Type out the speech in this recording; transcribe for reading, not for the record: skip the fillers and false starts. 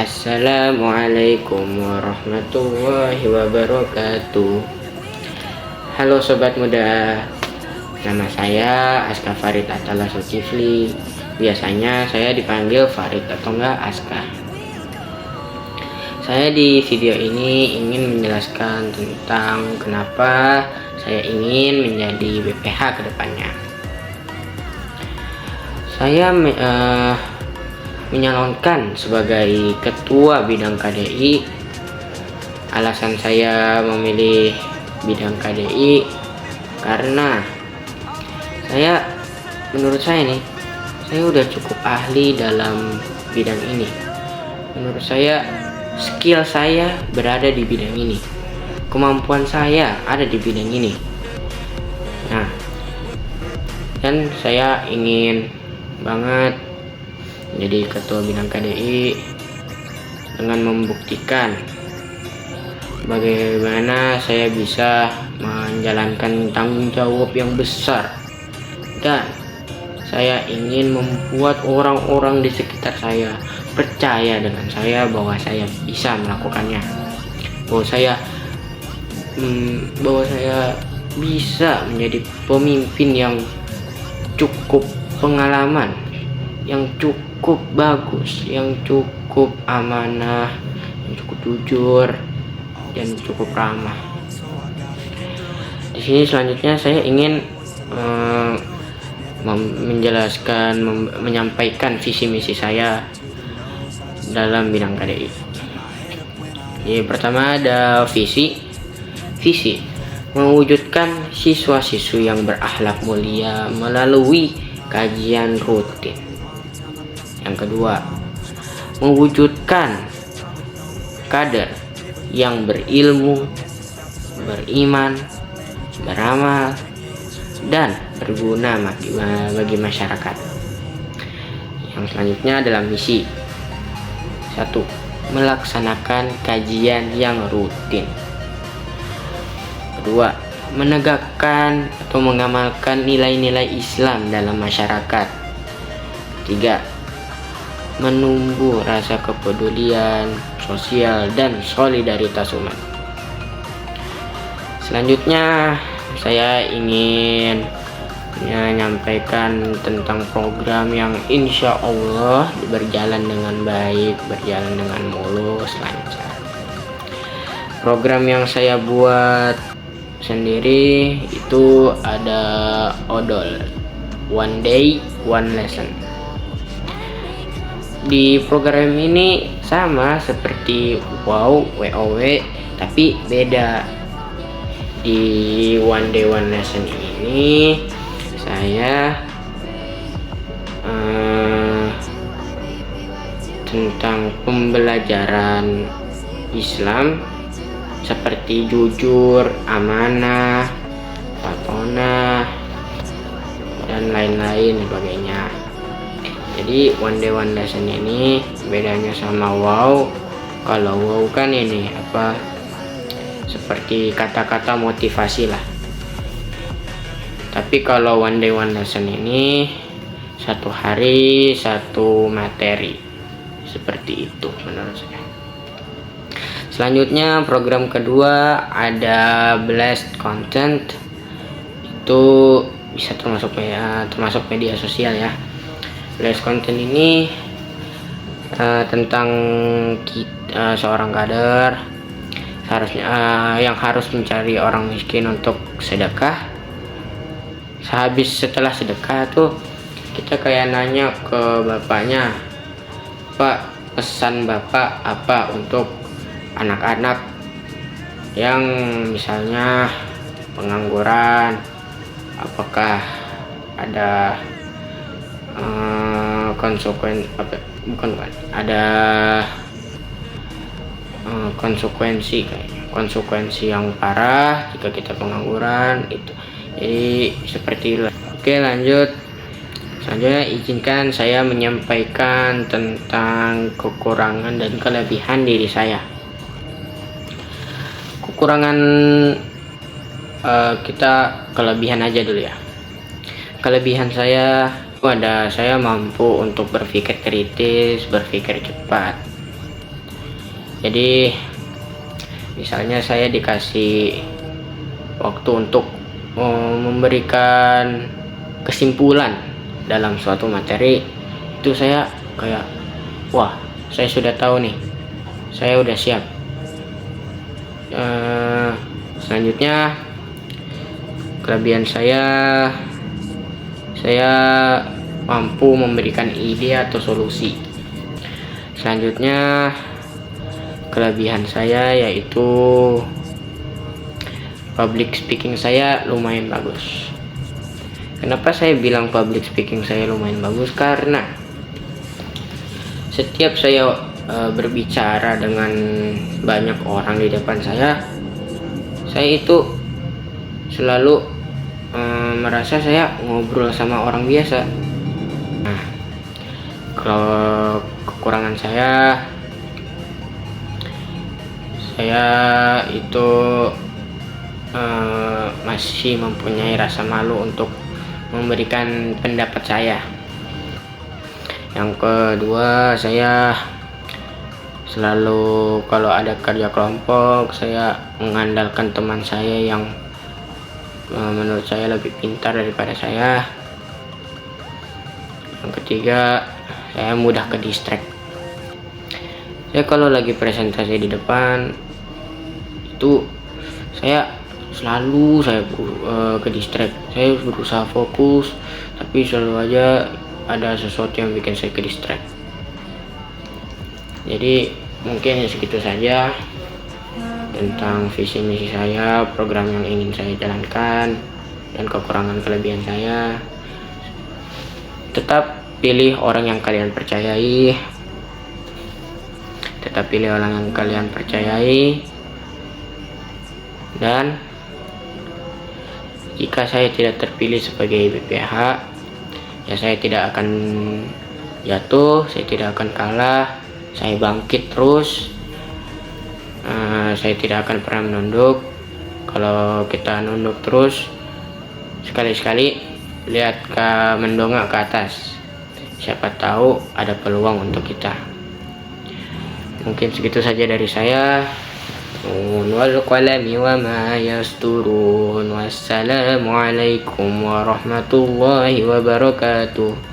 Assalamualaikum warahmatullahi wabarakatuh. Halo sobat muda, nama saya Aska Farid Atala Zulkifli. Biasanya saya dipanggil Farid atau enggak Aska. Saya di video ini ingin menjelaskan tentang kenapa saya ingin menjadi BPH ke depannya. Saya menyalonkan sebagai ketua bidang KDI. Alasan saya memilih bidang KDI karena menurut saya nih, saya udah cukup ahli dalam bidang ini. Menurut saya, skill saya berada di bidang ini, kemampuan saya ada di bidang ini. Nah, dan saya ingin banget jadi ketua bidang KDI dengan membuktikan bagaimana saya bisa menjalankan tanggung jawab yang besar, dan saya ingin membuat orang-orang di sekitar saya percaya dengan saya bahwa saya bisa melakukannya, bahwa saya bisa menjadi pemimpin yang cukup pengalaman, yang cukup bagus, yang cukup amanah, yang cukup jujur, dan cukup ramah. Di sini selanjutnya saya ingin menyampaikan visi misi saya dalam bidang KDI. Jadi pertama ada visi mewujudkan siswa-siswi yang berakhlak mulia melalui kajian rutin. Yang kedua, mewujudkan kader yang berilmu, beriman, beramal, dan berguna bagi masyarakat. Yang selanjutnya adalah misi. 1. Melaksanakan kajian yang rutin. Kedua, menegakkan atau mengamalkan nilai-nilai Islam dalam masyarakat. 3. Menumbuh rasa kepedulian sosial dan solidaritas umat. Selanjutnya saya ingin menyampaikan tentang program yang insya Allah berjalan dengan baik, berjalan dengan mulus, lancar. Program yang saya buat sendiri itu ada odol, one day one lesson. Di program ini sama seperti WOW, tapi beda. Di one day one lesson ini saya tentang pembelajaran Islam seperti jujur, amanah, patonah, dan lain-lain sebagainya. Jadi one day one lesson ini bedanya sama WOW. Kalau WOW kan ini seperti kata-kata motivasi lah. Tapi kalau one day one lesson ini satu hari satu materi, seperti itu menurut saya. Selanjutnya program kedua ada blast content. Itu bisa termasuk media sosial ya. Blast content ini tentang seorang kader yang harus mencari orang miskin untuk sedekah. Setelah sedekah tuh kita kayak nanya ke bapaknya, Pak, pesan bapak apa untuk anak-anak yang misalnya pengangguran, apakah ada konsekuensi yang parah jika kita pengangguran itu. Jadi seperti itu. Oke, lanjut. Selanjutnya izinkan saya menyampaikan tentang kekurangan dan kelebihan diri saya. Kekurangan kita kelebihan aja dulu ya. Kelebihan saya saya mampu untuk berpikir kritis, berpikir cepat. Jadi misalnya saya dikasih waktu untuk memberikan kesimpulan dalam suatu materi, itu saya kayak, wah, saya sudah tahu nih, saya udah siap. Selanjutnya, kelebihan saya mampu memberikan ide atau solusi. Selanjutnya, kelebihan saya yaitu public speaking saya lumayan bagus. Kenapa saya bilang public speaking saya lumayan bagus? Karena setiap saya berbicara dengan banyak orang di depan saya itu selalu merasa saya ngobrol sama orang biasa. Nah, kalau kekurangan saya itu masih mempunyai rasa malu untuk memberikan pendapat saya. Yang kedua, saya selalu kalau ada kerja kelompok, saya mengandalkan teman saya yang menurut saya lebih pintar daripada saya. Yang ketiga, saya mudah ke distract. Saya kalau lagi presentasi di depan itu saya selalu ke distract. Saya berusaha fokus, tapi selalu aja ada sesuatu yang bikin saya ke distract. Jadi mungkin segitu saja tentang visi misi saya, program yang ingin saya jalankan, dan kekurangan kelebihan saya. Tetap pilih orang yang kalian percayai. Dan jika saya tidak terpilih sebagai BPH, ya saya tidak akan jatuh, saya tidak akan kalah, saya bangkit terus. Saya tidak akan pernah menunduk. Kalau kita nunduk terus, sekali-sekali lihat mendongak ke atas, siapa tahu ada peluang untuk kita. Mungkin segitu saja dari saya. Wal qalami wa ma yasturun. Wassalamualaikum warahmatullahi wabarakatuh.